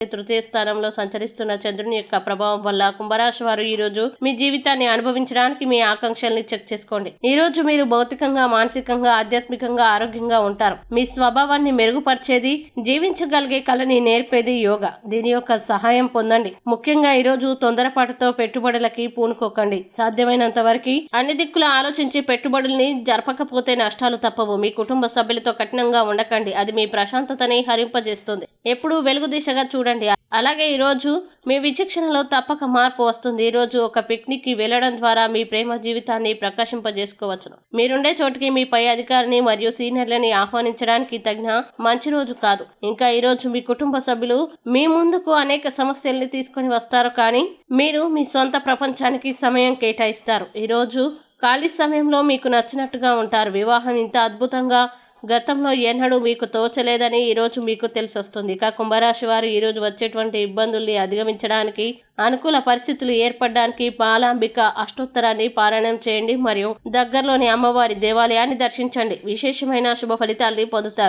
తృతీయ స్థానంలో సంచరిస్తున్న చంద్రుని యొక్క ప్రభావం వల్ల కుంభరాశి వారు ఈ రోజు మీ జీవితాన్ని అనుభవించడానికి మీ ఆకాంక్షల్ని చెక్ చేసుకోండి. ఈ రోజు మీరు భౌతికంగా, మానసికంగా, ఆధ్యాత్మికంగా ఆరోగ్యంగా ఉంటారు. మీ స్వభావాన్ని మెరుగుపరిచేది, జీవించగలిగే కళని నేర్పేది యోగా. దీని యొక్క సహాయం పొందండి. ముఖ్యంగా ఈ రోజు తొందరపాటుతో పెట్టుబడులకి పూనుకోకండి. సాధ్యమైనంత వరకు అన్ని దిక్కులు ఆలోచించి పెట్టుబడుల్ని జరపకపోతే నష్టాలు తప్పవు. మీ కుటుంబ సభ్యులతో కఠినంగా ఉండకండి. అది మీ ప్రశాంతతని హరింపజేస్తుంది. ఎప్పుడూ వెలుగు దిశగా చూడండి. అలాగే ఈరోజు మీ విచక్షణలో తప్పక మార్పు వస్తుంది. ఈరోజు ఒక పిక్నిక్ కి వెళ్లడం ద్వారా మీ ప్రేమ జీవితాన్ని ప్రకాశింపజేసుకోవచ్చును. మీరుండే చోటుకి మీ పై అధికారిని మరియు సీనియర్లని ఆహ్వానించడానికి తగిన మంచి రోజు కాదు. ఇంకా ఈరోజు మీ కుటుంబ సభ్యులు మీ ముందుకు అనేక సమస్యల్ని తీసుకొని వస్తారు, కానీ మీరు మీ సొంత ప్రపంచానికి సమయం కేటాయిస్తారు. ఈరోజు ఖాళీ సమయంలో మీకు నచ్చినట్టుగా ఉంటారు. వివాహం ఇంత అద్భుతంగా గతంలో ఎన్నడూ మీకు తోచలేదని ఈరోజు మీకు తెలిసొస్తుంది. ఇక కుంభరాశి వారు ఈరోజు వచ్చేటువంటి ఇబ్బందుల్ని అధిగమించడానికి, అనుకూల పరిస్థితులు ఏర్పడడానికి బాలాంబిక అష్టోత్తరాన్ని పారాయణం చేయండి మరియు దగ్గరలోని అమ్మవారి దేవాలయాన్ని దర్శించండి. విశేషమైన శుభ ఫలితాల్ని పొందుతారు.